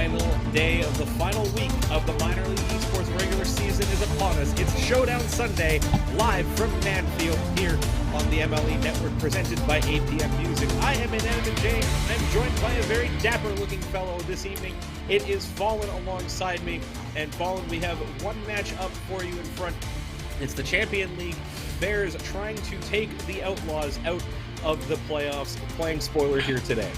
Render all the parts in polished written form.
final day of the final week of the minor league esports regular season is upon us. It's Showdown Sunday, live from Manfield here on the MLE Network, presented by APM Music. I am Inanimate James. I'm joined by a very dapper-looking fellow this evening. It is Fallen alongside me, and Fallen, we have one match up for you in front. It's the Champion League. Bears trying to take the Outlaws out of the playoffs. Playing spoiler here today.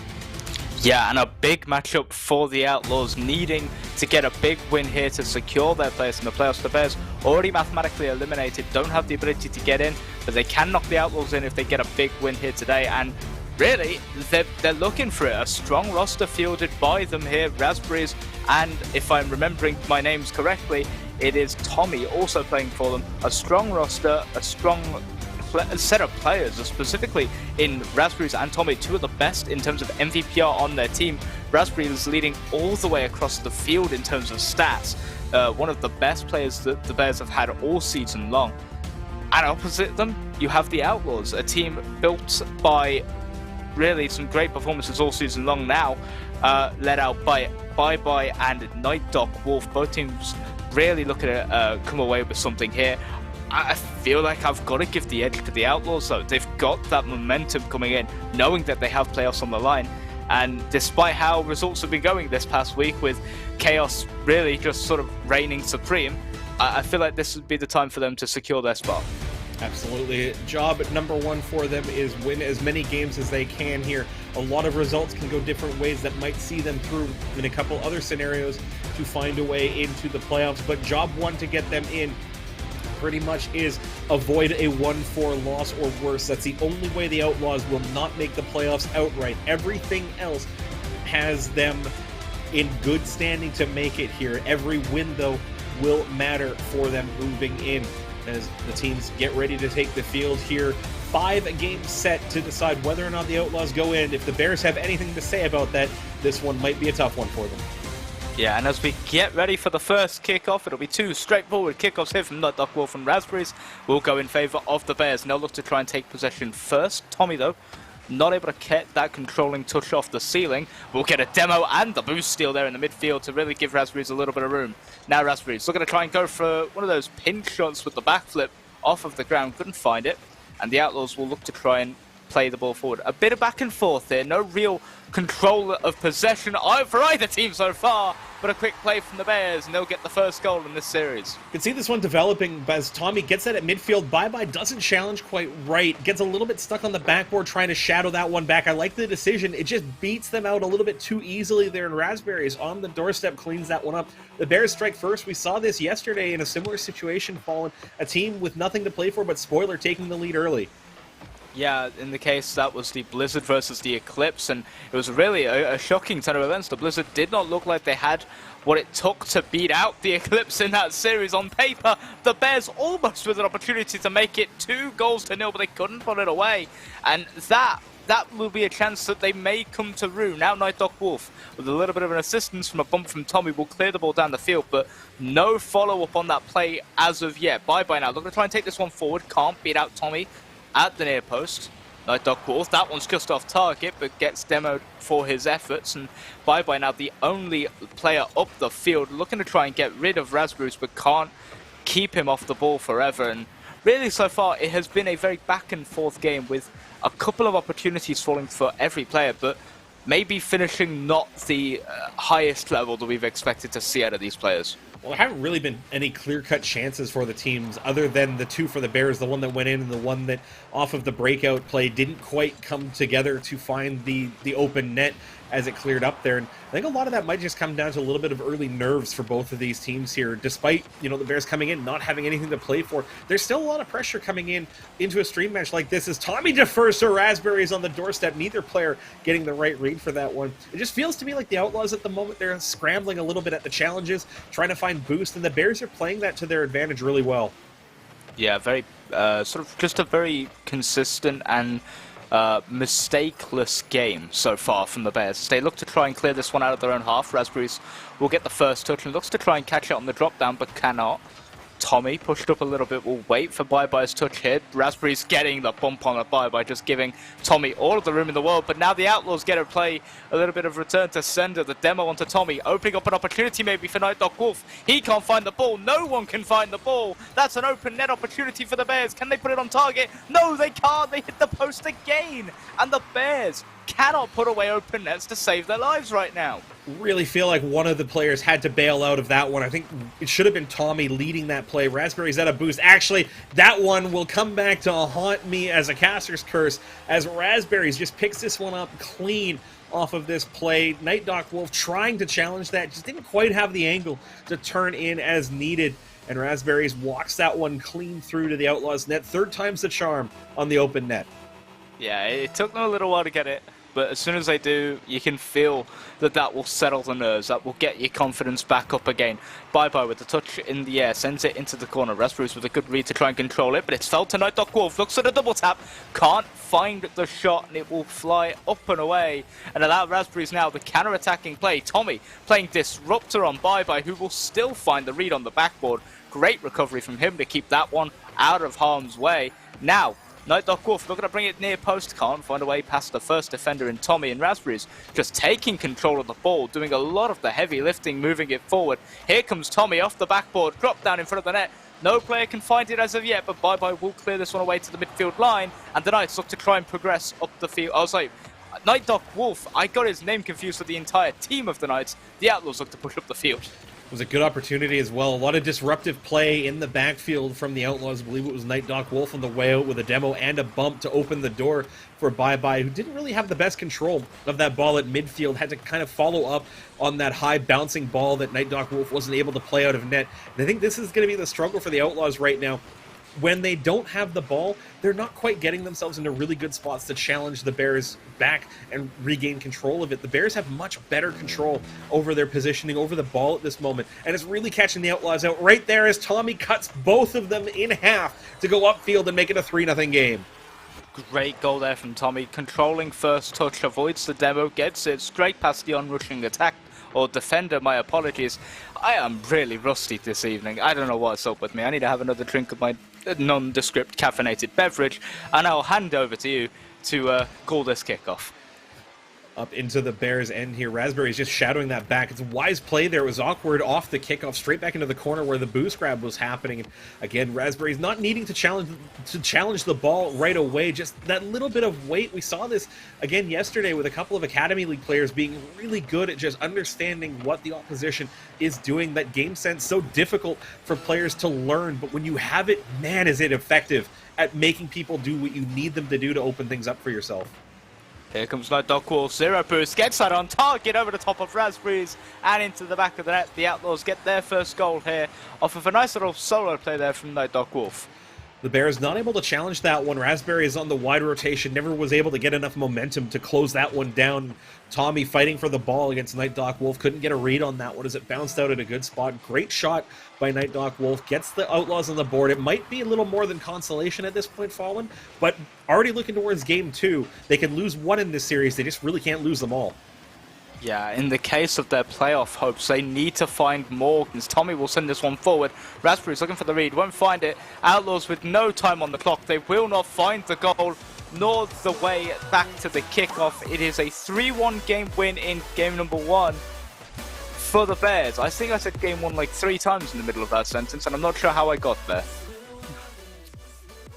Yeah, and a big matchup for the Outlaws, needing to get a big win here to secure their place in the playoffs. The Bears, already mathematically eliminated, don't have the ability to get in, but they can knock the Outlaws in if they get a big win here today. And really, they're looking for it. A strong roster fielded by them here, Raspberries, and if I'm remembering my names correctly, it is Tommy also playing for them. A strong roster, a strong set of players, specifically in Raspberries and Tommy, two of the best in terms of MVPR on their team. Raspberries leading all the way across the field in terms of stats. One of the best players that the Bears have had all season long. And opposite them, you have the Outlaws, a team built by really some great performances all season long now, led out by Bye and Night Doc Wolf. Both teams really looking to come away with something here. I feel like I've got to give the edge to the Outlaws though. They've got that momentum coming in, knowing that they have playoffs on the line. And despite how results have been going this past week, with Chaos really just sort of reigning supreme, I feel like this would be the time for them to secure their spot. Absolutely. Job number one for them is win as many games as they can here. A lot of results can go different ways that might see them through in a couple other scenarios to find a way into the playoffs. But job one to get them in pretty much is avoid a 1-4 loss or worse. That's the only way the Outlaws will not make the playoffs outright. Everything else has them in good standing to make it here. Every win, though, will matter for them moving in as the teams get ready to take the field here. 5 games set to decide whether or not the Outlaws go in. If the Bears have anything to say about that, this one might be a tough one for them. Yeah, and as we get ready for the first kickoff, it'll be 2 straightforward kickoffs here from Night Doc Wolf and Raspberries. Will go in favour of the Bears, and they'll look to try and take possession first. Tommy, though, not able to get that controlling touch off the ceiling. We'll get a demo and the boost steal there in the midfield to really give Raspberries a little bit of room. Now Raspberries looking to try and go for one of those pinch shots with the backflip off of the ground. Couldn't find it. And the Outlaws will look to try and play the ball forward. A bit of back and forth there. No real control of possession for either team so far, but a quick play from the Bears, and they'll get the first goal in this series. You can see this one developing as Tommy gets that at midfield. Bye doesn't challenge quite right. Gets a little bit stuck on the backboard trying to shadow that one back. I like the decision. It just beats them out a little bit too easily there, and Raspberries on the doorstep cleans that one up. The Bears strike first. We saw this yesterday in a similar situation, Fallen. A team with nothing to play for, but spoiler, taking the lead early. Yeah, in the case, that was the Blizzard versus the Eclipse, and it was really a shocking turn of events. The Blizzard did not look like they had what it took to beat out the Eclipse in that series. On paper, the Bears almost with an opportunity to make it 2-0, but they couldn't put it away. And that will be a chance that they may come to rue. Now Night Doc Wolf, with a little bit of an assistance from a bump from Tommy, will clear the ball down the field, but no follow-up on that play as of yet. Bye now. Looking to try and take this one forward. Can't beat out Tommy at the near post. Night Doc Wolf, that one's just off target, but gets demoed for his efforts. And Bye now, the only player up the field, looking to try and get rid of Raspberries, but can't keep him off the ball forever. And really, so far, it has been a very back and forth game with a couple of opportunities falling for every player, but maybe finishing not the highest level that we've expected to see out of these players. Well, there haven't really been any clear-cut chances for the teams other than the 2 for the Bears, the one that went in and the one that off of the breakout play didn't quite come together to find the open net as it cleared up there. And I think a lot of that might just come down to a little bit of early nerves for both of these teams here. Despite, the Bears coming in, not having anything to play for, there's still a lot of pressure coming in into a stream match like this as Tommy defers to Raspberries on the doorstep. Neither player getting the right read for that one. It just feels to me like the Outlaws at the moment, they're scrambling a little bit at the challenges, trying to find boost, and the Bears are playing that to their advantage really well. Yeah, very sort of just a very consistent and mistakeless game so far from the Bears. They look to try and clear this one out of their own half. Raspberries will get the first touch and looks to try and catch it on the drop down, but cannot. Tommy pushed up a little bit, will wait for Bye-Bye's touch hit. Raspberry's getting the bump on the Bye-Bye, just giving Tommy all of the room in the world. But now the Outlaws get to play a little bit of return to sender. The demo onto Tommy, opening up an opportunity maybe for Night Dog Wolf. He can't find the ball. No one can find the ball. That's an open net opportunity for the Bears. Can they put it on target? No, they can't. They hit the post again. And the Bears cannot put away open nets to save their lives right now. Really feel like one of the players had to bail out of that one. I think it should have been Tommy leading that play. Raspberry's at a boost. Actually, that one will come back to haunt me as a caster's curse, as Raspberries just picks this one up clean off of this play. Night Dog Wolf trying to challenge that, just didn't quite have the angle to turn in as needed. And Raspberries walks that one clean through to the Outlaws net. Third time's the charm on the open net. Yeah, it took them a little while to get it, but as soon as they do, you can feel that that will settle the nerves, that will get your confidence back up again. Bye-Bye with the touch in the air, sends it into the corner. Raspberries with a good read to try and control it, but it's fell to Night Dog Wolf, looks at a double tap, can't find the shot, and it will fly up and away, and allow Raspberries now the counter-attacking play. Tommy playing Disruptor on Bye-Bye, who will still find the read on the backboard. Great recovery from him to keep that one out of harm's way. Now, Night Dog Wolf looking to bring it near post, can't find a way past the first defender in Tommy, and Raspberries just taking control of the ball, doing a lot of the heavy lifting, moving it forward. Here comes Tommy off the backboard, drop down in front of the net. No player can find it as of yet, but Bye-Bye will clear this one away to the midfield line, and the Knights look to try and progress up the field. I was like, Night Dog Wolf, I got his name confused with the entire team of the Knights. The Outlaws look to push up the field. Was a good opportunity as well. A lot of disruptive play in the backfield from the Outlaws. I believe it was Night Dog Wolf on the way out with a demo and a bump to open the door for Bye-Bye, who didn't really have the best control of that ball at midfield. Had to kind of follow up on that high bouncing ball that Night Dog Wolf wasn't able to play out of net. And I think this is going to be the struggle for the Outlaws right now. When they don't have the ball, they're not quite getting themselves into really good spots to challenge the Bears back and regain control of it. The Bears have much better control over their positioning, over the ball at this moment, and it's really catching the Outlaws out right there as Tommy cuts both of them in half to go upfield and make it a 3-0 game. Great goal there from Tommy, controlling first touch, avoids the demo, gets it straight past the onrushing attack, or defender, my apologies. I am really rusty this evening. I don't know what's up with me. I need to have another drink of my nondescript caffeinated beverage, and I'll hand over to you to call this kickoff. Up into the Bears' end here. Raspberry's just shadowing that back. It's a wise play there. It was awkward off the kickoff, straight back into the corner where the boost grab was happening. And again, Raspberry's not needing to challenge the ball right away. Just that little bit of weight. We saw this again yesterday with a couple of Academy League players being really good at just understanding what the opposition is doing. That game sense so difficult for players to learn, but when you have it, man, is it effective at making people do what you need them to do to open things up for yourself. Here comes Night Dog Wolf, zero boost, gets that on target over the top of Raspberries and into the back of the net. The Outlaws get their first goal here off of a nice little solo play there from Night Dog Wolf. The Bears not able to challenge that one. Raspberry is on the wide rotation, never was able to get enough momentum to close that one down. Tommy fighting for the ball against Night Dog Wolf, couldn't get a read on that one as it bounced out at a good spot. Great shot by Night Dog Wolf, gets the Outlaws on the board. It might be a little more than consolation at this point, Fallen, but already looking towards game 2. They can lose one in this series, they just really can't lose them all. Yeah, in the case of their playoff hopes, they need to find more. Tommy will send this one forward. Raspberry's looking for the read, won't find it. Outlaws with no time on the clock. They will not find the goal, nor the way back to the kickoff. It is a 3-1 game win in game number 1 for the Bears. I think I said game 1 like 3 times in the middle of that sentence, and I'm not sure how I got there.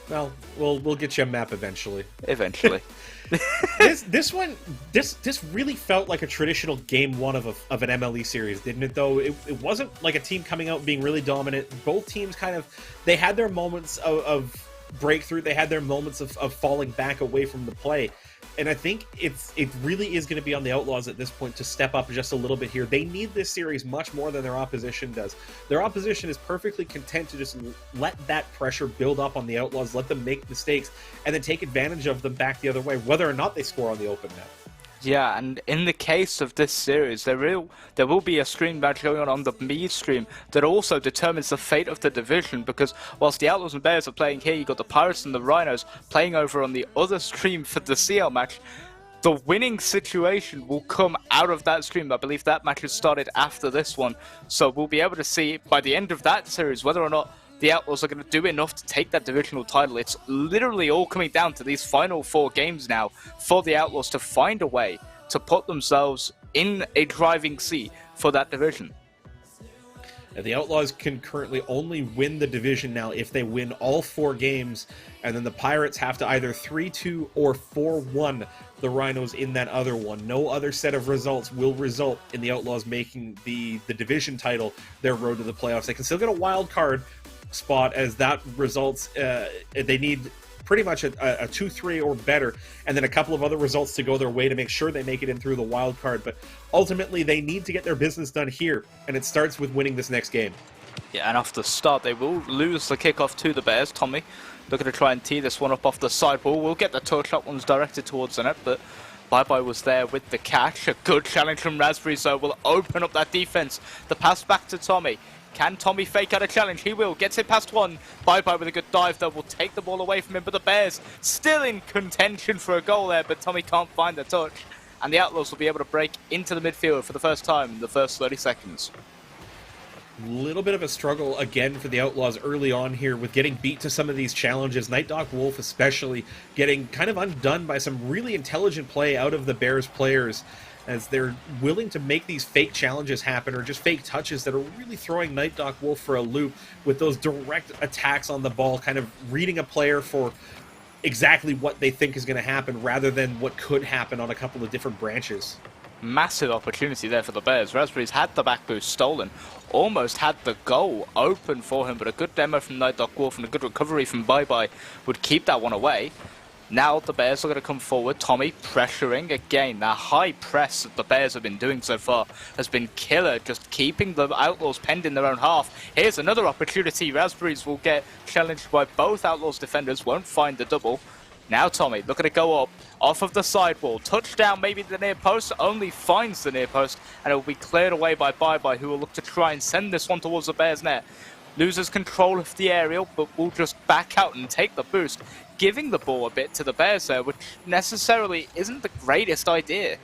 Well, we'll get you a map eventually. Eventually. This really felt like a traditional game 1 of an MLE series, didn't it? Though it wasn't like a team coming out being really dominant. Both teams they had their moments of breakthrough. They had their moments of falling back away from the play. And I think it really is going to be on the Outlaws at this point to step up just a little bit here. They need this series much more than their opposition does. Their opposition is perfectly content to just let that pressure build up on the Outlaws, let them make mistakes, and then take advantage of them back the other way, whether or not they score on the open net. Yeah, and in the case of this series, there will be a stream match going on the Mead stream that also determines the fate of the division, because whilst the Outlaws and Bears are playing here, you've got the Pirates and the Rhinos playing over on the other stream for the CL match. The winning situation will come out of that stream. I believe that match has started after this one, so we'll be able to see by the end of that series whether or not the Outlaws are going to do enough to take that divisional title. It's literally all coming down to these final 4 games now for the Outlaws to find a way to put themselves in a driving seat for that division. The Outlaws can currently only win the division now if they win all 4 games, and then the Pirates have to either 3-2 or 4-1 the Rhinos in that other one. No other set of results will result in the Outlaws making the division title their road to the playoffs. They can still get a wild card spot, as that results, they need pretty much a 2-3 or better, and then a couple of other results to go their way to make sure they make it in through the wild card. But ultimately, they need to get their business done here, and it starts with winning this next game. Yeah, and off the start, they will lose the kickoff to the Bears. Tommy looking to try and tee this one up off the sidewall. We'll get the touch. That one's directed towards the net, but Bye-Bye was there with the catch. A good challenge from Raspberry, so will open up that defense. The pass back to Tommy. Can Tommy fake out a challenge? He will. Gets it past one. Bye-Bye with a good dive, though. Will take the ball away from him, but the Bears still in contention for a goal there, but Tommy can't find the touch. And the Outlaws will be able to break into the midfield for the first time in the first 30 seconds. Little bit of a struggle again for the Outlaws early on here with getting beat to some of these challenges. Night Dog Wolf especially getting kind of undone by some really intelligent play out of the Bears players, as they're willing to make these fake challenges happen, or just fake touches that are really throwing Night Dog Wolf for a loop with those direct attacks on the ball, kind of reading a player for exactly what they think is going to happen rather than what could happen on a couple of different branches. Massive opportunity there for the Bears. Raspberries had the back boost stolen, almost had the goal open for him, but a good demo from Night Dog Wolf and a good recovery from Bye-Bye would keep that one away. Now the Bears are going to come forward. Tommy pressuring again. That high press that the Bears have been doing so far has been killer, just keeping the Outlaws penned in their own half. Here's another opportunity. Raspberries will get challenged by both Outlaws defenders, won't find the double. Now Tommy looking to go up off of the sidewall. Touchdown, maybe the near post, only finds the near post, and it will be cleared away by Bye-Bye, who will look to try and send this one towards the Bears net. Loses control of the aerial, but will just back out and take the boost, giving the ball a bit to the Bears there, which necessarily isn't the greatest idea.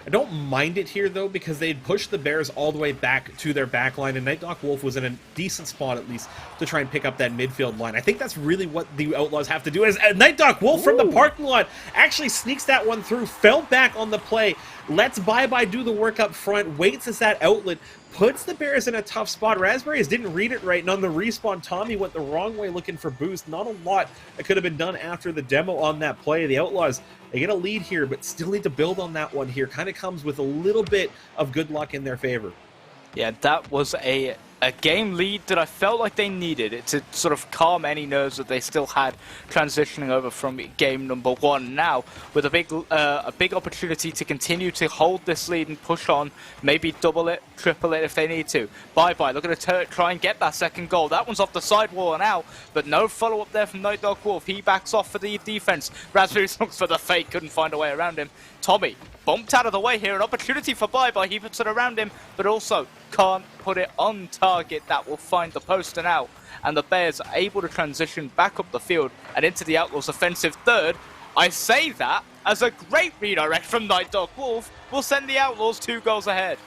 I don't mind it here, though, because they'd pushed the Bears all the way back to their back line, and Night Dog Wolf was in a decent spot, at least, to try and pick up that midfield line. I think that's really what the Outlaws have to do, as Night Dog Wolf from the parking lot actually sneaks that one through, fell back on the play, lets Bye-Bye do the work up front, waits as that outlet, puts the Bears in a tough spot. Raspberries didn't read it right, and on the respawn, Tommy went the wrong way looking for boost. Not a lot that could have been done after the demo on that play. The Outlaws, they get a lead here, but still need to build on that one here. Kind of comes with a little bit of good luck in their favor. Yeah, that was a game lead that I felt like they needed it to sort of calm any nerves that they still had transitioning over from game number 1. Now, with a big opportunity to continue to hold this lead and push on, maybe double it, triple it if they need to. Bye-Bye, looking to try and get that second goal. That one's off the sidewall now, but no follow-up there from Night Dog Wolf. He backs off for the defense. Raspberries looks for the fake, couldn't find a way around him. Tommy bumped out of the way here, an opportunity for Bye-Bye. He puts it around him, but also can't put it on target. That will find the post and out, and the Bears are able to transition back up the field and into the Outlaws' offensive third. I say that as a great redirect from Night Dog Wolf will send the Outlaws 2 goals ahead.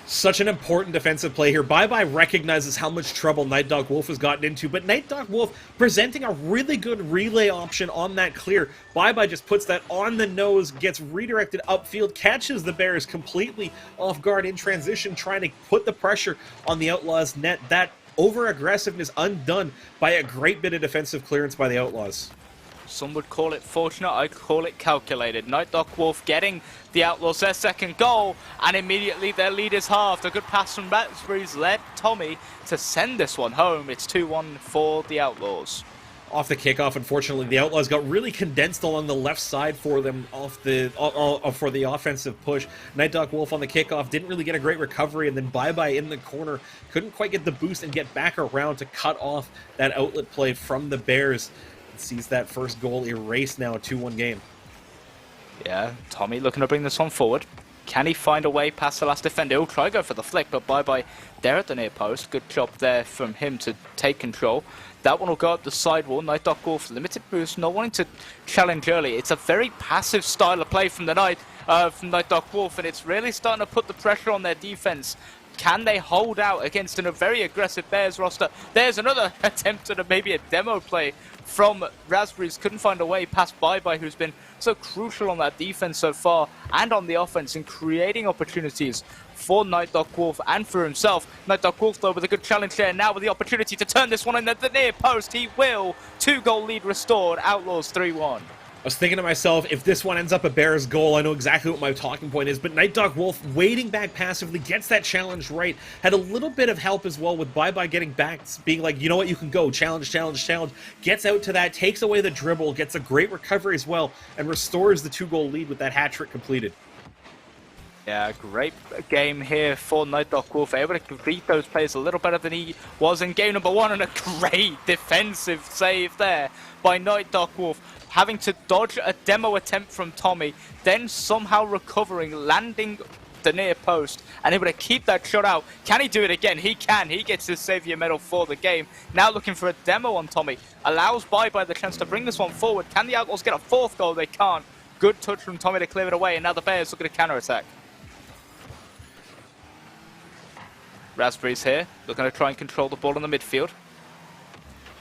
Such an important defensive play here. Bye-Bye recognizes how much trouble Night Dog Wolf has gotten into, but Night Dog Wolf presenting a really good relay option on that clear. Bye-Bye just puts that on the nose, gets redirected upfield, catches the Bears completely off guard in transition, trying to put the pressure on the Outlaws' net. That over-aggressiveness undone by a great bit of defensive clearance by the Outlaws. Some would call it fortunate, I'd call it calculated. Night Dog Wolf getting the Outlaws their second goal, and immediately their lead is halved. A good pass from Raspberries led Tommy to send this one home. It's 2-1 for the Outlaws. Off the kickoff, unfortunately, the Outlaws got really condensed along the left side for them for the offensive push. Night Dog Wolf on the kickoff didn't really get a great recovery, and then Bye-Bye in the corner couldn't quite get the boost and get back around to cut off that outlet play from the Bears. Sees that first goal erased now, a 2-1 game. Yeah, Tommy looking to bring this one forward. Can he find a way past the last defender? He'll try to go for the flick, but Bye-Bye there at the near post. Good job there from him to take control. That one will go up the sidewall. Night Dog Wolf, limited boost, not wanting to challenge early. It's a very passive style of play from Night Dog Wolf, and it's really starting to put the pressure on their defense. Can they hold out against a very aggressive Bears roster? There's another attempt at maybe a demo play from Raspberries. Couldn't find a way past Bye, who's been so crucial on that defense so far and on the offense in creating opportunities for Nightdog Wolf and for himself. Nightdog Wolf, though, with a good challenge there. Now with the opportunity to turn this one in at the near post. He will. 2-goal lead restored. Outlaws 3-1. I was thinking to myself, if this one ends up a Bears goal, I know exactly what my talking point is, but Nightdog Wolf waiting back passively, gets that challenge right, had a little bit of help as well with Bye getting back, being like, you know what, you can go, challenge, gets out to that, takes away the dribble, gets a great recovery as well, and restores the 2-goal lead with that hat trick completed. Yeah, great game here for Nightdog Wolf, able to complete those plays a little better than he was in game number 1, and a great defensive save there by Nightdog Wolf, having to dodge a demo attempt from Tommy, then somehow recovering, landing the near post, and able to keep that shot out. Can he do it again? He can. He gets his Savior medal for the game. Now looking for a demo on Tommy. Allows Bye the chance to bring this one forward. Can the Outlaws get a 4th goal? They can't. Good touch from Tommy to clear it away, and now the Bears look at a counter-attack. Raspberries here, looking to try and control the ball in the midfield.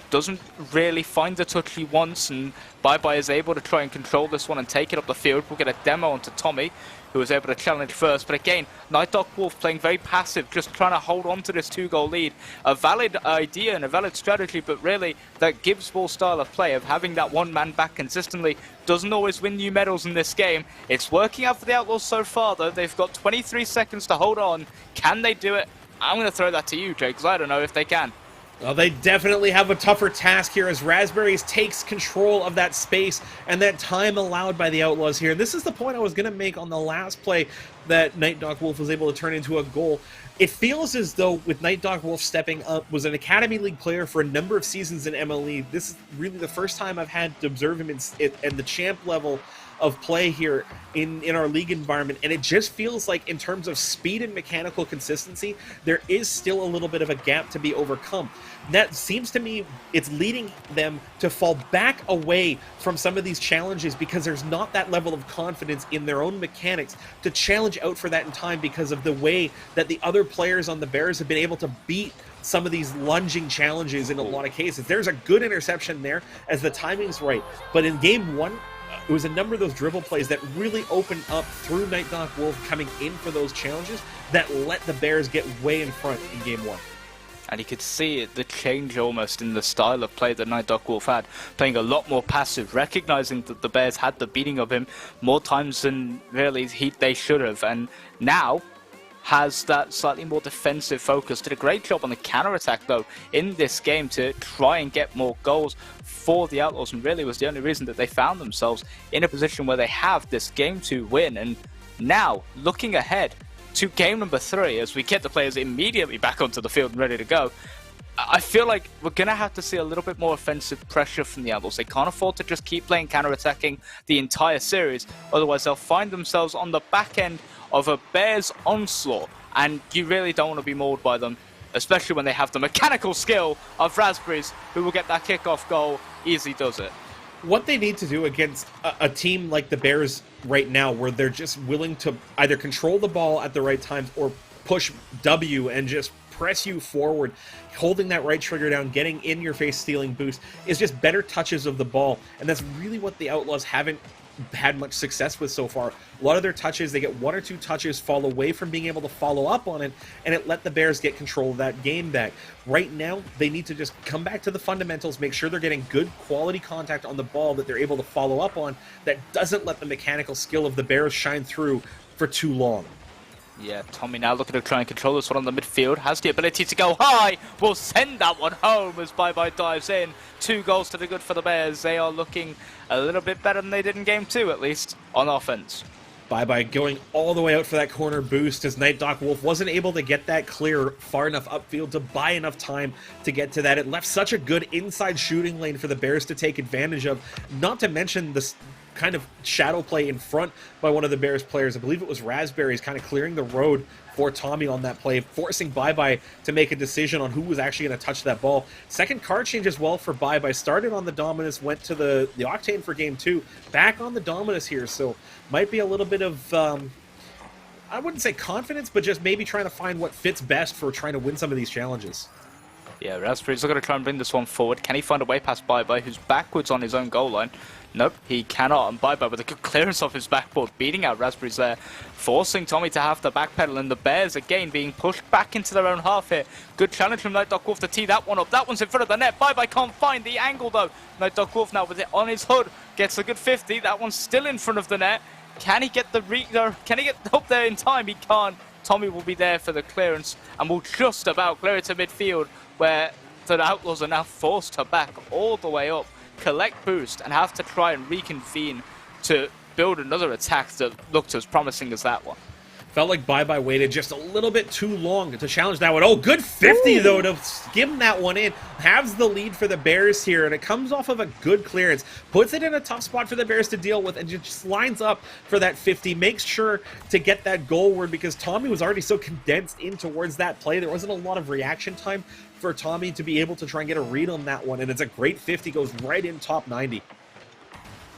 Doesn't really find the touch he wants, and Bye is able to try and control this one and take it up the field. We'll get a demo onto Tommy, who was able to challenge first. But again, Nightdog Wolf playing very passive, just trying to hold on to this 2-goal lead. A valid idea and a valid strategy, but really that Gibbs ball style of play of having that one man back consistently doesn't always win you medals in this game. It's working out for the Outlaws so far, though. They've got 23 seconds to hold on. Can they do it? I'm going to throw that to you, Jake, because I don't know if they can. Well, they definitely have a tougher task here as Raspberries takes control of that space and that time allowed by the Outlaws here. This is the point I was going to make on the last play that Nightdog Wolf was able to turn into a goal. It feels as though with Nightdog Wolf stepping up, was an Academy League player for a number of seasons in MLE. This is really the first time I've had to observe him at the champ level of play here in our league environment, and it just feels like in terms of speed and mechanical consistency, there is still a little bit of a gap to be overcome. That seems to me it's leading them to fall back away from some of these challenges because there's not that level of confidence in their own mechanics to challenge out for that in time because of the way that the other players on the Bears have been able to beat some of these lunging challenges in a lot of cases. There's a good interception there as the timing's right, but in game 1, it was a number of those dribble plays that really opened up through Nightdog Wolf coming in for those challenges that let the Bears get way in front in game 1. And you could see the change almost in the style of play that Nightdog Wolf had, playing a lot more passive, recognizing that the Bears had the beating of him more times than really they should have, and now has that slightly more defensive focus. Did a great job on the counter-attack, though, in this game to try and get more goals for the Outlaws, and really was the only reason that they found themselves in a position where they have this game to win. And now, looking ahead to game number 3, as we get the players immediately back onto the field and ready to go, I feel like we're going to have to see a little bit more offensive pressure from the Outlaws. They can't afford to just keep playing counter-attacking the entire series, otherwise they'll find themselves on the back end of a Bears onslaught, and you really don't want to be mauled by them, especially when they have the mechanical skill of Raspberries, who will get that kickoff goal. Easy does it. What they need to do against a team like the Bears right now, where they're just willing to either control the ball at the right times or push W and just press you forward, holding that right trigger down, getting in your face stealing boost, is just better touches of the ball. And that's really what the Outlaws haven't had much success with so far. A lot of their touches, they get 1 or 2 touches, fall away from being able to follow up on it, and it let the Bears get control of that game back. Right now, they need to just come back to the fundamentals, make sure they're getting good quality contact on the ball that they're able to follow up on, that doesn't let the mechanical skill of the Bears shine through for too long. Yeah, Tommy now looking to try and control this one on the midfield. Has the ability to go high. Will send that one home as Bye dives in. 2 goals to the good for the Bears. They are looking a little bit better than they did in game 2, at least, on offense. Bye going all the way out for that corner boost as Nightdog Wolf wasn't able to get that clear far enough upfield to buy enough time to get to that. It left such a good inside shooting lane for the Bears to take advantage of, not to mention this kind of shadow play in front by one of the Bears players. I believe it was Raspberries kind of clearing the road for Tommy on that play, forcing Bye to make a decision on who was actually going to touch that ball. Second card change as well for Bye. Started on the Dominus, went to the Octane for game 2, back on the Dominus here, so might be a little bit of I wouldn't say confidence, but just maybe trying to find what fits best for trying to win some of these challenges. Yeah, Raspberry's looking to try and bring this one forward. Can he find a way past Bye-Bye, who's backwards on his own goal line? Nope, he cannot. And Bye-Bye with a good clearance off his backboard, beating out Raspberry's there, forcing Tommy to have to backpedal, and the Bears again being pushed back into their own half here. Good challenge from Night Dog Wolf to tee that one up. That one's in front of the net. Bye-Bye can't find the angle though. Night Dog Wolf now with it on his hood, gets a good 50. That one's still in front of the net. Can he get can he get up there in time? He can't. Tommy will be there for the clearance and will just about clear it to midfield, where the Outlaws are now forced to back all the way up, collect boost, and have to try and reconvene to build another attack that looked as promising as that one. Felt like Bye-Bye waited just a little bit too long to challenge that one. Oh, good 50, though, to skim that one in. Has the lead for the Bears here, and it comes off of a good clearance. Puts it in a tough spot for the Bears to deal with, and just lines up for that 50. Makes sure to get that goalward, because Tommy was already so condensed in towards that play. There wasn't a lot of reaction time for Tommy to be able to try and get a read on that one, and it's a great 50. Goes right in top 90.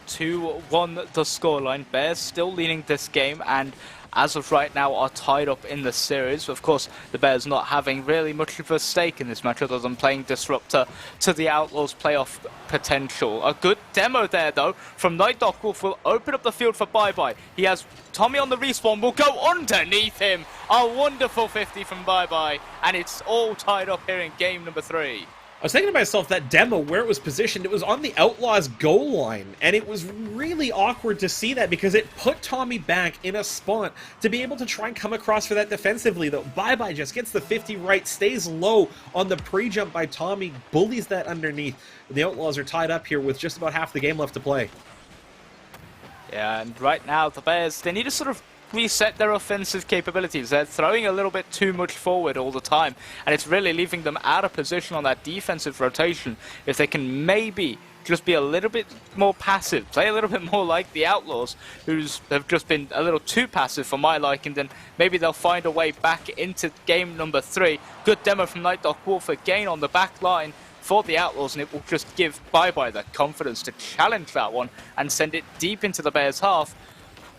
2-1 the scoreline. Bears still leading this game, and as of right now are tied up in the series. Of course, the Bears not having really much of a stake in this match other than playing disruptor to the Outlaws' playoff potential. A good demo there, though, from Night Dog Wolf. Will open up the field for Bye-Bye. He has Tommy on the respawn, will go underneath him. A wonderful 50 from Bye-Bye, and it's all tied up here in game number 3. I was thinking to myself, that demo, where it was positioned, it was on the Outlaws' goal line, and it was really awkward to see that because it put Tommy back in a spot to be able to try and come across for that defensively, though. Bye-Bye just gets the 50 right, stays low on the pre-jump by Tommy, bullies that underneath. The Outlaws are tied up here with just about half the game left to play. Yeah, and right now, the Bears, they need to sort of reset their offensive capabilities. They're throwing a little bit too much forward all the time, and it's really leaving them out of position on that defensive rotation. If they can maybe just be a little bit more passive, play a little bit more like the Outlaws, who have just been a little too passive for my liking, then maybe they'll find a way back into game number 3. Good demo from Night Dog Wolf again on the back line for the Outlaws, and it will just give Bye-Bye the confidence to challenge that one and send it deep into the Bears' half,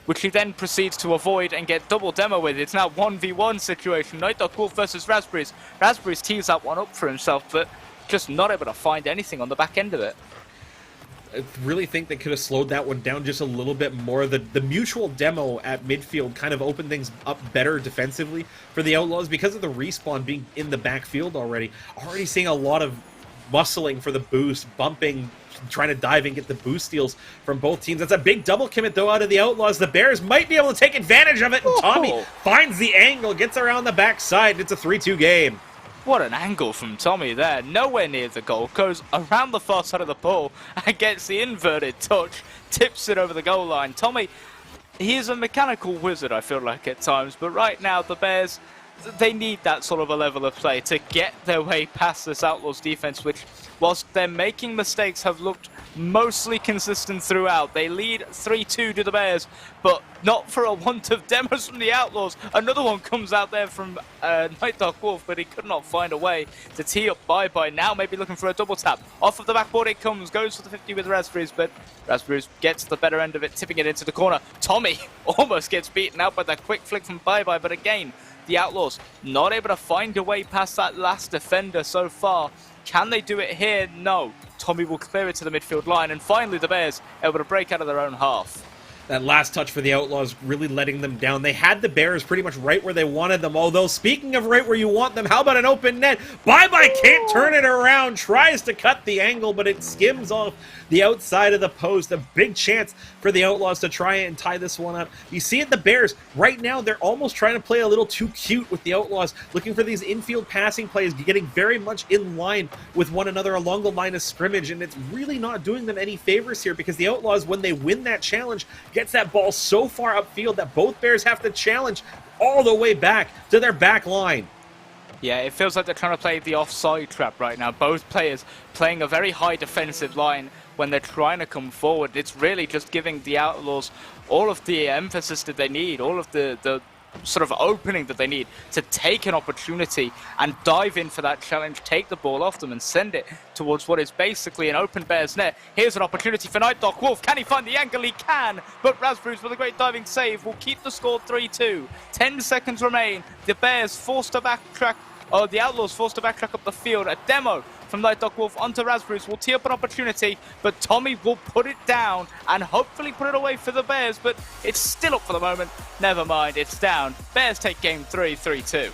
which he then proceeds to avoid and get double demo with. It's now 1v1 situation. Night Dog Wolf versus Raspberries. Raspberries tees that one up for himself, but just not able to find anything on the back end of it. I really think they could have slowed that one down just a little bit more. The mutual demo at midfield kind of opened things up better defensively for the Outlaws because of the respawn being in the backfield already. Already seeing a lot of muscling for the boost, bumping, trying to dive and get the boost steals from both teams. That's a big double commit, though, out of the Outlaws. The Bears might be able to take advantage of it, and Tommy finds the angle, gets around the backside. It's a 3-2 game. What an angle from Tommy there. Nowhere near the goal. Goes around the far side of the ball and gets the inverted touch. Tips it over the goal line. Tommy, he is a mechanical wizard, I feel like, at times. But right now, the Bears, they need that sort of a level of play to get their way past this Outlaws defense, which, whilst they're making mistakes, have looked mostly consistent throughout. They lead 3-2 to the Bears, but not for a want of demos from the Outlaws. Another one comes out there from Night Dog Wolf, but he could not find a way to tee up Bye-Bye. Now maybe looking for a double tap. Off of the backboard it comes, goes for the 50 with Raspberries, but Raspberries gets the better end of it, tipping it into the corner. Tommy almost gets beaten out by that quick flick from Bye-Bye, but again, the Outlaws not able to find a way past that last defender so far. Can they do it here? No. Tommy will clear it to the midfield line, and finally the Bears able to break out of their own half. That last touch for the Outlaws really letting them down. They had the Bears pretty much right where they wanted them, although speaking of right where you want them, how about an open net? Bye-Bye can't turn it around, tries to cut the angle, but it skims off the outside of the post. A big chance for the Outlaws to try and tie this one up. You see it, the Bears, right now, they're almost trying to play a little too cute with the Outlaws, looking for these infield passing plays, getting very much in line with one another along the line of scrimmage, and it's really not doing them any favors here because the Outlaws, when they win that challenge, gets that ball so far upfield that both Bears have to challenge all the way back to their back line. Yeah, it feels like they're trying to play the offside trap right now. Both players playing a very high defensive line when they're trying to come forward. It's really just giving the Outlaws all of the emphasis that they need, all of the sort of opening that they need to take an opportunity and dive in for that challenge, take the ball off them and send it towards what is basically an open Bears net. Here's an opportunity for Night Dog Wolf. Can he find the angle? He can, but Raspberries with a great diving save will keep the score 3-2. 10 seconds remain. The Bears forced to backtrack, or the Outlaws forced to backtrack up the field. A demo from Night Dog Wolf onto Raspberries will tee up an opportunity, but Tommy will put it down and hopefully put it away for the Bears, but it's still up for the moment. Never mind, it's down. Bears take game 3, 3-2.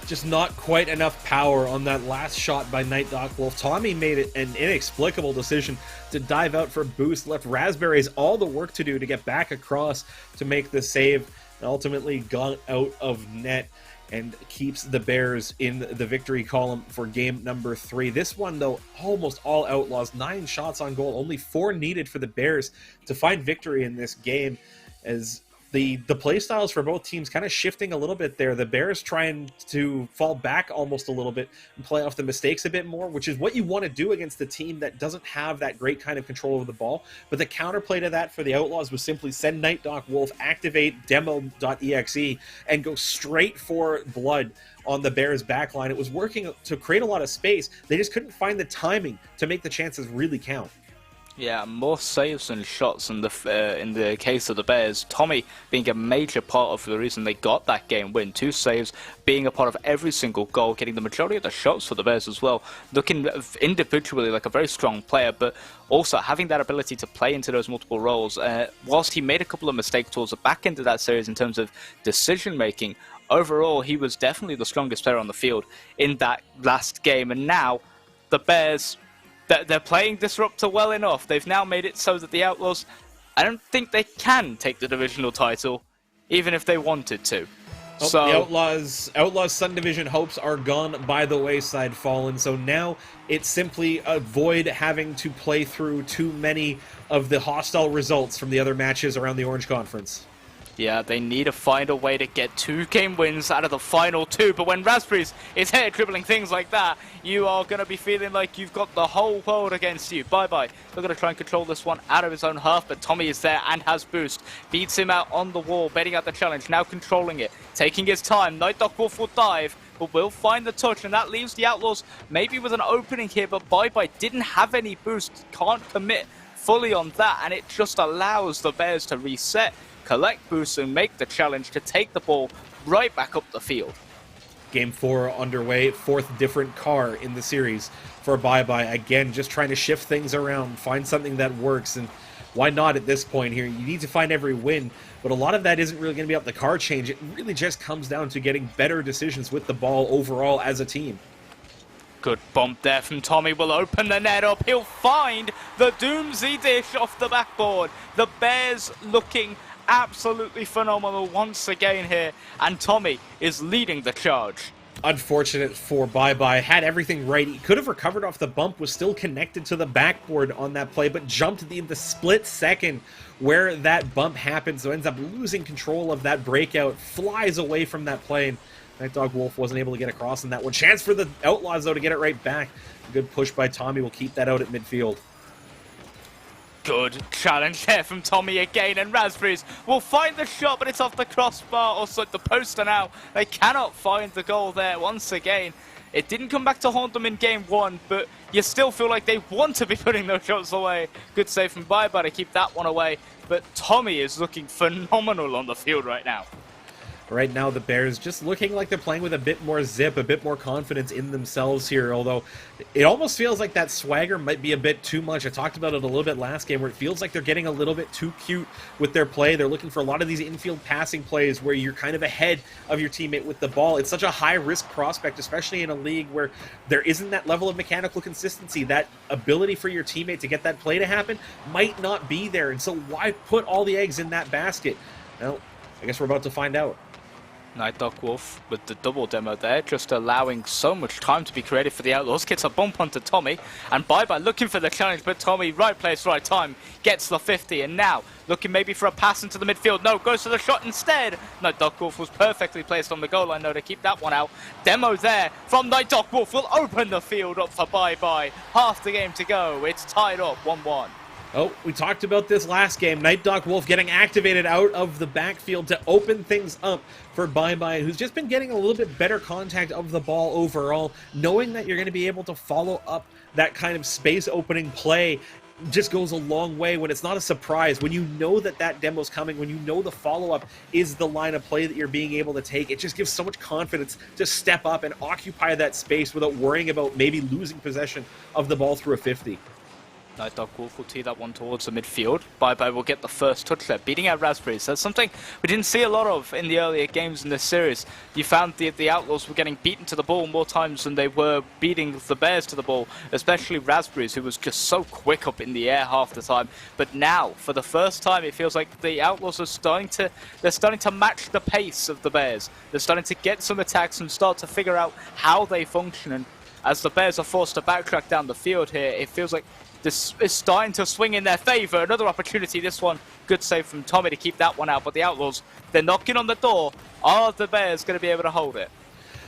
Just not quite enough power on that last shot by Night Dog Wolf. Tommy made it an inexplicable decision to dive out for boost, left Raspberries all the work to do to get back across to make the save, and ultimately got out of net and keeps the Bears in the victory column for game number 3. This one, though, almost all Outlaws. 9 shots on goal, only 4 needed for the Bears to find victory in this game, as the play styles for both teams kind of shifting a little bit there. The Bears trying to fall back almost a little bit and play off the mistakes a bit more, which is what you want to do against a team that doesn't have that great kind of control over the ball. But the counterplay to that for the Outlaws was simply send Night Dog Wolf, activate demo.exe, and go straight for blood on the Bears backline. It was working to create a lot of space. They just couldn't find the timing to make the chances really count. Yeah, more saves than shots in the case of the Bears. Tommy being a major part of the reason they got that game win. 2 saves, being a part of every single goal, getting the majority of the shots for the Bears as well. Looking individually like a very strong player, but also having that ability to play into those multiple roles. Whilst he made a couple of mistakes towards the back end of that series in terms of decision making, overall he was definitely the strongest player on the field in that last game. And now the Bears, they're playing Disruptor well enough. They've now made it so that the Outlaws, I don't think they can take the divisional title, even if they wanted to. Oh, so the Outlaws Sun Division hopes are gone by the wayside, Fallen. So now it's simply avoid having to play through too many of the hostile results from the other matches around the Orange Conference. Yeah, they need to find a way to get 2 game wins out of the final 2. But when Raspberries is here dribbling things like that, you are going to be feeling like you've got the whole world against you. Bye-bye. They're going to try and control this one out of his own half, but Tommy is there and has boost. Beats him out on the wall, betting out the challenge, now controlling it. Taking his time, Night Dog Wolf will dive, but will find the touch, and that leaves the Outlaws maybe with an opening here, but Bye-bye didn't have any boost, can't commit fully on that, and it just allows the Bears to reset, collect boosts, and make the challenge to take the ball right back up the field. Game 4 underway, 4th different car in the series for Bye-bye. Again, just trying to shift things around, find something that works, and why not at this point here? You need to find every win, but a lot of that isn't really going to be up the car change. It really just comes down to getting better decisions with the ball overall as a team. Good bump there from Tommy, will open the net up. He'll find the Doomsday dish off the backboard. The Bears looking absolutely phenomenal once again here, and Tommy is leading the charge. Unfortunate for Bye-bye. Had everything right. He could have recovered off the bump, was still connected to the backboard on that play, but jumped in the split second where that bump happened, so ends up losing control of that breakout, flies away from that play, and Night Dog Wolf wasn't able to get across in that one. Chance for the Outlaws, though, to get it right back. A good push by Tommy will keep that out at midfield. Good challenge there from Tommy again, and Raspberries will find the shot, but it's off the crossbar, or so the poster now. They cannot find the goal there once again. It didn't come back to haunt them in game 1, but you still feel like they want to be putting those shots away. Good save from Bye-bye to keep that one away, but Tommy is looking phenomenal on the field right now. Right now, the Bears just looking like they're playing with a bit more zip, a bit more confidence in themselves here, although it almost feels like that swagger might be a bit too much. I talked about it a little bit last game, where it feels like they're getting a little bit too cute with their play. They're looking for a lot of these infield passing plays where you're kind of ahead of your teammate with the ball. It's such a high-risk prospect, especially in a league where there isn't that level of mechanical consistency. That ability for your teammate to get that play to happen might not be there, and so why put all the eggs in that basket? Well, I guess we're about to find out. Night Dog Wolf with the double demo there, just allowing so much time to be creative for the Outlaws. Gets a bump onto Tommy, and Bye-bye looking for the challenge, but Tommy, right place, right time, gets the 50, and now looking maybe for a pass into the midfield. No, goes for the shot instead. Night Dog Wolf was perfectly placed on the goal line, though, to keep that one out. Demo there from Night Dog Wolf will open the field up for Bye-bye. Half the game to go. It's tied up 1-1. Oh, we talked about this last game. Night Doc Wolf getting activated out of the backfield to open things up for Bye Bye, who's just been getting a little bit better contact of the ball overall, knowing that you're going to be able to follow up that kind of space opening play just goes a long way when it's not a surprise. When you know that that demo's coming, when you know the follow-up is the line of play that you're being able to take, it just gives so much confidence to step up and occupy that space without worrying about maybe losing possession of the ball through a 50. Night Dog Wolf will tee that one towards the midfield. Bye Bye will get the first touch there, beating out Raspberries. That's something we didn't see a lot of in the earlier games in this series. You found the Outlaws were getting beaten to the ball more times than they were beating the Bears to the ball, especially Raspberries, who was just so quick up in the air half the time. But now, for the first time, it feels like the Outlaws are starting to match the pace of the Bears. They're starting to get some attacks and start to figure out how they function. And as the Bears are forced to backtrack down the field here, it feels like this is starting to swing in their favor. Another opportunity, this one. Good save from Tommy to keep that one out. But the Outlaws, they're knocking on the door. Are the Bears going to be able to hold it?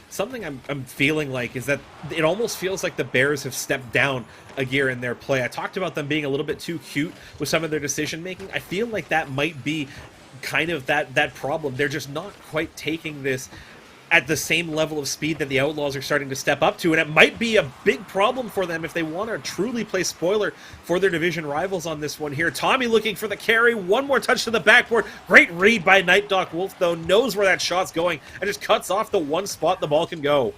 Something I'm feeling like is that it almost feels like the Bears have stepped down a gear in their play. I talked about them being a little bit too cute with some of their decision making. I feel like that might be kind of that problem. They're just not quite taking this at the same level of speed that the Outlaws are starting to step up to, and it might be a big problem for them if they want to truly play spoiler for their division rivals on this one here. Tommy looking for the carry, one more touch to the backboard. Great read by Night Doc Wolf, though, knows where that shot's going, and just cuts off the one spot the ball can go.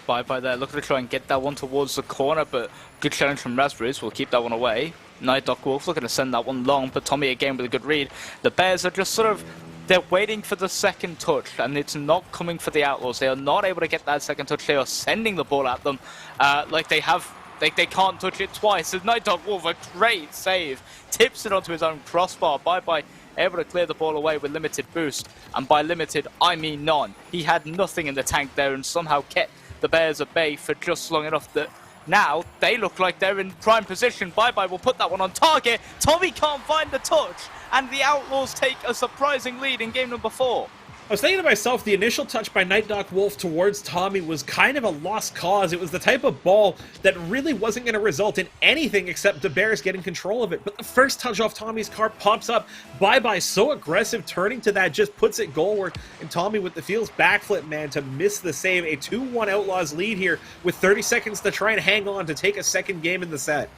Bye Bye there, looking to try and get that one towards the corner, but good challenge from Raspberries, will keep that one away. Night Doc Wolf looking to send that one long, but Tommy again with a good read. The Bears are just sort of, they're waiting for the second touch, and it's not coming for the Outlaws. They are not able to get that second touch. They are sending the ball at them like they have. They can't touch it twice. And Night Dog Wolf, a great save, tips it onto his own crossbar. Bye Bye able to clear the ball away with limited boost, and by limited I mean none. He had nothing in the tank there and somehow kept the Bears at bay for just long enough that now they look like they're in prime position. Bye Bye will put that one on target. Tommy can't find the touch, and the Outlaws take a surprising lead in game number 4. I was thinking to myself, the initial touch by Night Doc Wolf towards Tommy was kind of a lost cause. It was the type of ball that really wasn't going to result in anything except the Bears getting control of it. But the first touch off Tommy's car pops up. Bye Bye so aggressive, turning to that, just puts it goalward. And Tommy with the Fields backflip, man, to miss the save. A 2-1 Outlaws lead here with 30 seconds to try and hang on to take a second game in the set.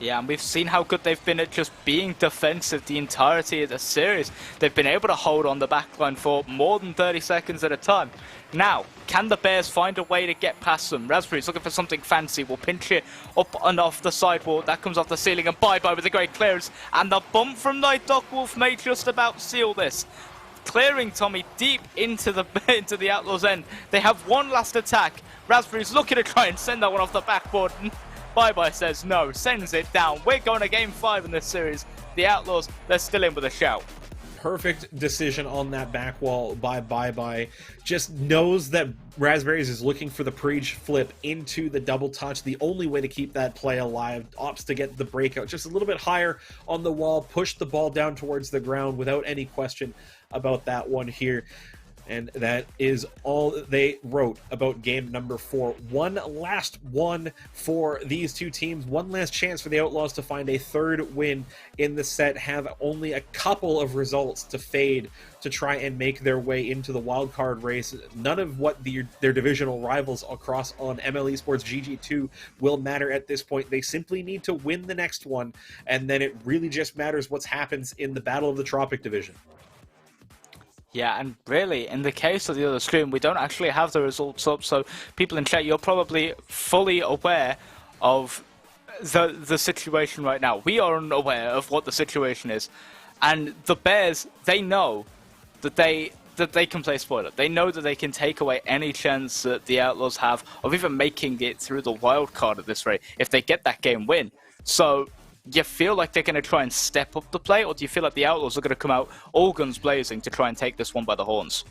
Yeah, and we've seen how good they've been at just being defensive the entirety of the series. They've been able to hold on the backline for more than 30 seconds at a time. Now, can the Bears find a way to get past them? Raspberry's looking for something fancy. We'll pinch it up and off the sidewall. That comes off the ceiling, and Bye Bye with a great clearance. And the bump from Night Doc Wolf may just about seal this. Clearing Tommy deep into the Outlaws' end. They have one last attack. Raspberry's looking to try and send that one off the backboard. Bye Bye says no, sends it down. We're going to game 5 in this series. The Outlaws, they're still in with a shout. Perfect decision on that back wall by Bye Bye. Just knows that Raspberries is looking for the preach flip into the double touch. The only way to keep that play alive. Opts to get the breakout just a little bit higher on the wall. Push the ball down towards the ground without any question about that one here. And that is all they wrote about game number 4. One last one for these two teams. One last chance for the Outlaws to find a third win in the set. Have only a couple of results to fade to try and make their way into the wildcard race. None of what their divisional rivals across on MLE Esports GG2 will matter at this point. They simply need to win the next one, and then it really just matters what happens in the Battle of the Tropic Division. Yeah, and really, in the case of the other screen, we don't actually have the results up, so people in chat, you're probably fully aware of the situation right now. We are unaware of what the situation is, and the Bears, they know that they can play spoiler. They know that they can take away any chance that the Outlaws have of even making it through the wild card at this rate if they get that game win. So do you feel like they're going to try and step up the play, or do you feel like the Outlaws are going to come out all guns blazing to try and take this one by the horns?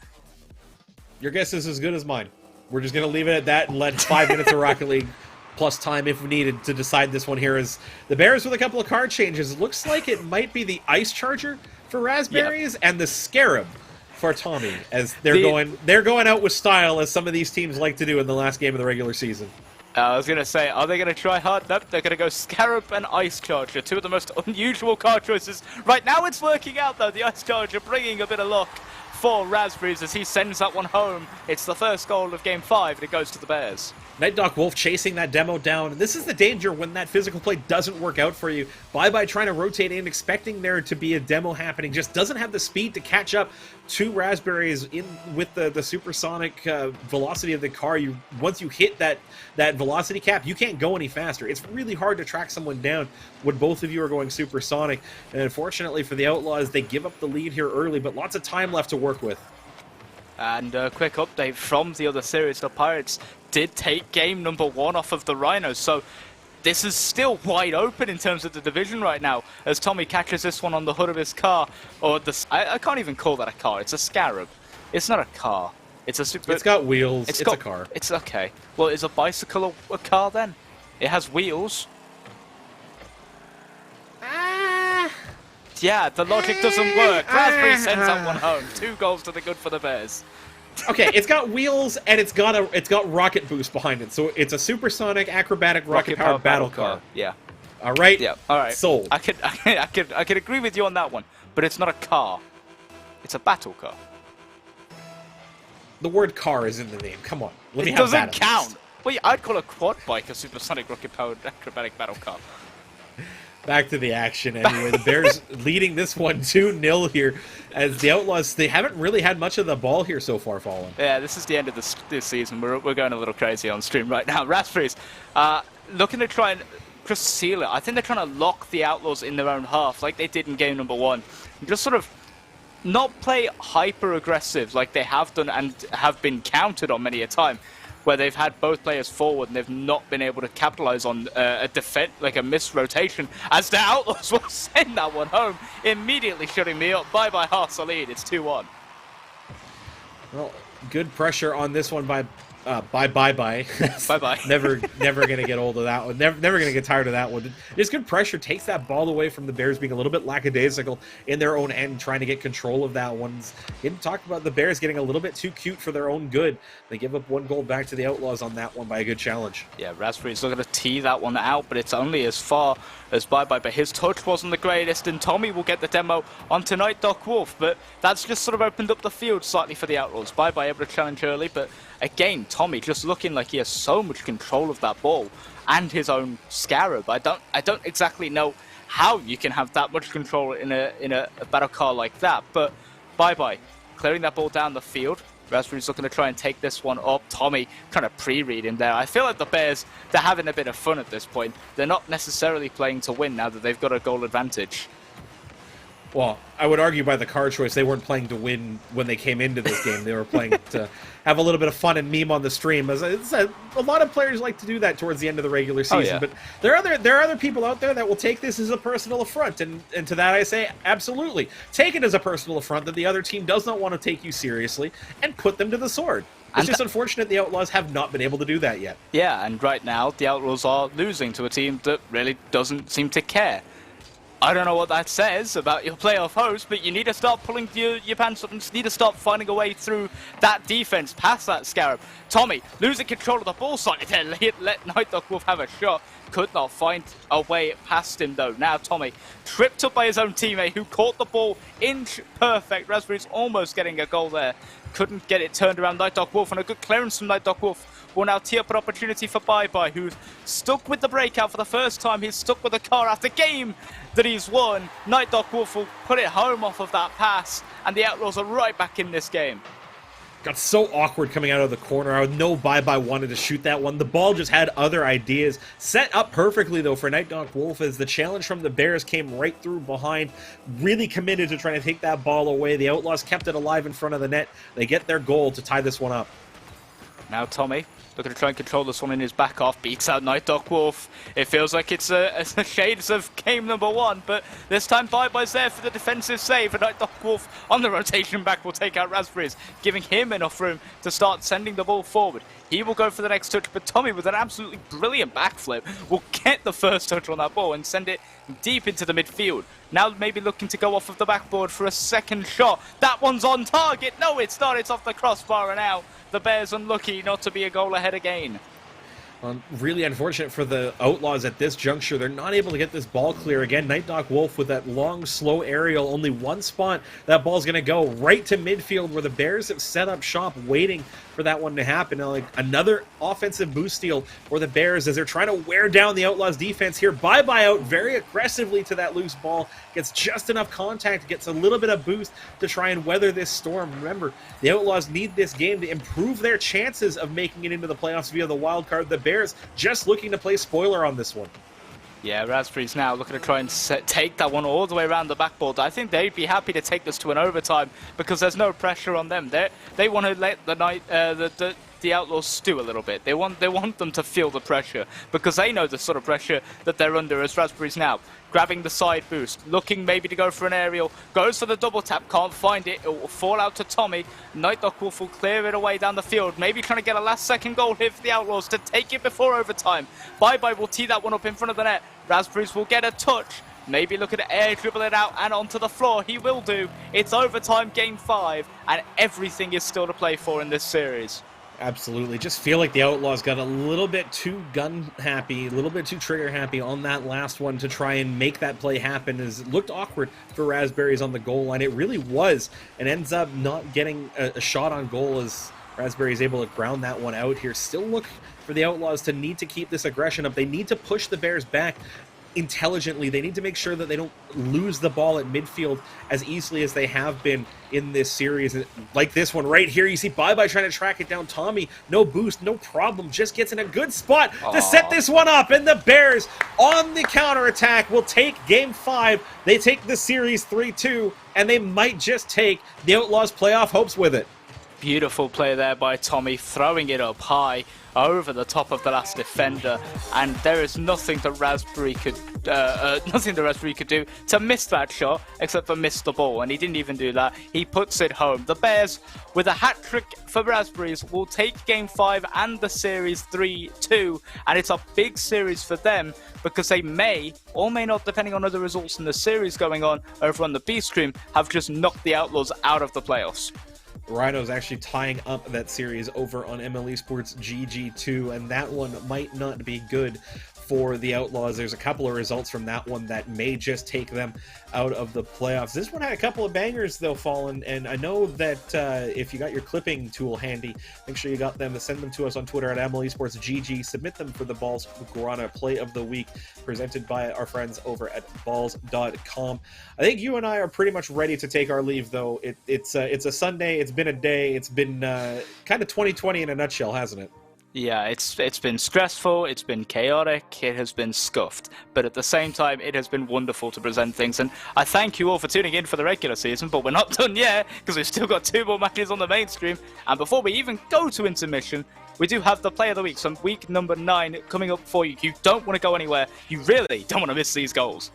Your guess is as good as mine. We're just going to leave it at that and let 5 minutes of Rocket League plus time if we needed to decide this one here. As the Bears with a couple of card changes. It looks like it might be the Ice Charger for Raspberries and the Scarab for Tommy, as they're going out with style, as some of these teams like to do in the last game of the regular season. I was going to say, are they going to try hard? Nope, they're going to go Scarab and Ice Charger, two of the most unusual card choices. Right now it's working out, though. The Ice Charger bringing a bit of luck for Raspberries as he sends that one home. It's the first goal of Game 5, and it goes to the Bears. Night Doc Wolf chasing that demo down. This is the danger when that physical play doesn't work out for you. Bye trying to rotate in, expecting there to be a demo happening, just doesn't have the speed to catch up to Raspberries in with the supersonic velocity of the car. Once you hit that velocity cap, you can't go any faster. It's really hard to track someone down when both of you are going supersonic. And unfortunately for the Outlaws, they give up the lead here early, but lots of time left to work with. And a quick update from the other series, the Pirates did take game number 1 off of the Rhinos, so this is still wide open in terms of the division right now, as Tommy catches this one on the hood of his car, or I can't even call that a car, it's a Scarab. It's not a car, it's a super... It's got wheels, it's a car. It's okay. Well, is a bicycle a car then? It has wheels. Yeah, the logic doesn't work. Raspberry sends that one home. 2 goals to the good for the Bears. Okay, it's got wheels and it's got rocket boost behind it, so it's a supersonic acrobatic rocket-powered battle car. Yeah. All right. Yeah. All right. Sold. I could agree with you on that one, but it's not a car. It's a battle car. The word "car" is in the name. Come on, let me it have that. It doesn't count. Well, I'd call a quad bike a supersonic rocket-powered acrobatic battle car. Back to the action anyway. The Bears leading this one 2-0 here, as the Outlaws, they haven't really had much of the ball here so far, Fallen. Yeah, this is the end of this season. We're going a little crazy on stream right now. Raspberries looking to try and just seal it. I think they're trying to lock the Outlaws in their own half, like they did in game number 1. And just sort of not play hyper-aggressive like they have done and have been countered on many a time, where they've had both players forward and they've not been able to capitalize on a defense, like a missed rotation, as the Outlaws will send that one home, immediately shutting me up. Bye-bye, half the lead. It's 2-1. Well, good pressure on this one by bye-bye. Bye-bye. Never going to get old of that one. Never going to get tired of that one. Just good pressure takes that ball away from the Bears being a little bit lackadaisical in their own end, trying to get control of that one. Didn't talk about the Bears getting a little bit too cute for their own good. They give up 1 goal back to the Outlaws on that one by a good challenge. Yeah, Raspberry's still going to tee that one out, but it's only as far as bye-bye. But his touch wasn't the greatest, and Tommy will get the demo on tonight, Doc Wolf. But that's just sort of opened up the field slightly for the Outlaws. Bye-bye able to challenge early, but again, Tommy just looking like he has so much control of that ball and his own Scarab. I don't exactly know how you can have that much control in a battle car like that, but bye-bye clearing that ball down the field. Raspberry's looking to try and take this one up. Tommy kind of pre-read in there. I feel like the Bears, they're having a bit of fun at this point. They're not necessarily playing to win now that they've got a goal advantage. Well, I would argue by the card choice, they weren't playing to win when they came into this game. They were playing to have a little bit of fun and meme on the stream. As a lot of players like to do that towards the end of the regular season. Oh, yeah. But there are other people out there that will take this as a personal affront. And to that I say, absolutely. Take it as a personal affront that the other team does not want to take you seriously and put them to the sword. It's just unfortunate the Outlaws have not been able to do that yet. Yeah, and right now, the Outlaws are losing to a team that really doesn't seem to care. I don't know what that says about your playoff host, but you need to start pulling your pants up and just need to start finding a way through that defense past that Scarab. Tommy losing control of the ball slightly there, let Night Dog Wolf have a shot. Could not find a way past him though. Now Tommy tripped up by his own teammate who caught the ball inch perfect. Raspberry's almost getting a goal there. Couldn't get it turned around. Night Dog Wolf, and a good clearance from Night Dog Wolf will now tee up an opportunity for Bye-Bye, who's stuck with the breakout for the first time. He's stuck with the car after game that he's won. Night Dog Wolf will put it home off of that pass, and the Outlaws are right back in this game. Got so awkward coming out of the corner. I know Bye-Bye wanted to shoot that one. The ball just had other ideas. Set up perfectly, though, for Night Dog Wolf as the challenge from the Bears came right through behind. Really committed to trying to take that ball away. The Outlaws kept it alive in front of the net. They get their goal to tie this one up. Now Tommy looking to try and control this one in his back half, beats out Night Dog Wolf. It feels like it's a shades of game number 1, but this time Bye-Bye's there for the defensive save, and Night Dog Wolf on the rotation back will take out Raspberries, giving him enough room to start sending the ball forward. He will go for the next touch, but Tommy with an absolutely brilliant backflip will get the first touch on that ball and send it deep into the midfield. Now maybe looking to go off of the backboard for a second shot. That one's on target. No, it's not. It's off the crossbar and out. The Bears unlucky not to be a goal ahead again. Really unfortunate for the Outlaws at this juncture. They're not able to get this ball clear. Again, Night Dog Wolf with that long, slow aerial. Only one spot. That ball's going to go right to midfield where the Bears have set up shop waiting for that one to happen. Now, like, another offensive boost steal for the Bears as they're trying to wear down the Outlaws defense here. Bye-bye out very aggressively to that loose ball. Gets just enough contact, gets a little bit of boost to try and weather this storm. Remember, the Outlaws need this game to improve their chances of making it into the playoffs via the wild card. The Bears just looking to play spoiler on this one. Yeah, Raspberries now looking to try and take that one all the way around the backboard. I think they'd be happy to take this to an overtime because there's no pressure on them. They want to let the Outlaws stew a little bit. They want them to feel the pressure because they know the sort of pressure that they're under as Raspberries now. Grabbing the side boost, looking maybe to go for an aerial, goes for the double tap, can't find it, it will fall out to Tommy. Night Dog Wolf will clear it away down the field, maybe trying to get a last second goal here for the Outlaws to take it before overtime. Bye-bye will tee that one up in front of the net. Raspberries will get a touch, maybe looking to air dribble it out and onto the floor. He will do. It's overtime, game 5, and everything is still to play for in this series. Absolutely. Just feel like the Outlaws got a little bit too gun happy, a little bit too trigger happy on that last one to try and make that play happen. It looked awkward for Raspberries on the goal line. It really was, and ends up not getting a shot on goal as Raspberries able to ground that one out here. Still look for the Outlaws to need to keep this aggression up. They need to push the Bears back intelligently. They need to make sure that they don't lose the ball at midfield as easily as they have been in this series. Like this one right here, you see Bye-Bye trying to track it down. Tommy, no boost, no problem, just gets in a good spot to set this one up, and the Bears on the counterattack will take game 5. They take the series 3-2, and they might just take the Outlaws playoff hopes with it. Beautiful play there by Tommy, throwing it up high over the top of the last defender, and there is nothing the Raspberry could do to miss that shot except for miss the ball, and he didn't even do that. He puts it home. The Bears, with a hat trick for Raspberries, will take game 5 and the series 3-2, and it's a big series for them because they may or may not, depending on other results in the series going on over on the B Stream, have just knocked the Outlaws out of the playoffs. Rhinos actually tying up that series over on MLE Esports GG2, and that one might not be good for the Outlaws. There's a couple of results from that one that may just take them out of the playoffs. This one had a couple of bangers, though, Fallen, and I know that if you got your clipping tool handy, make sure you got them. Send them to us on Twitter at MLE Esports GG. Submit them for the Balls Guarana Play of the Week, presented by our friends over at balls.com. I think you and I are pretty much ready to take our leave, though. It's a Sunday. It's been a day. It's been kind of 2020 in a nutshell, hasn't it? Yeah, it's been stressful, it's been chaotic, it has been scuffed, but at the same time it has been wonderful to present things, and I thank you all for tuning in for the regular season, but we're not done yet because we've still got 2 more matches on the mainstream, and before we even go to intermission, we do have the Play of the Week, so week number 9 coming up for you. You don't want to go anywhere, you really don't want to miss these goals.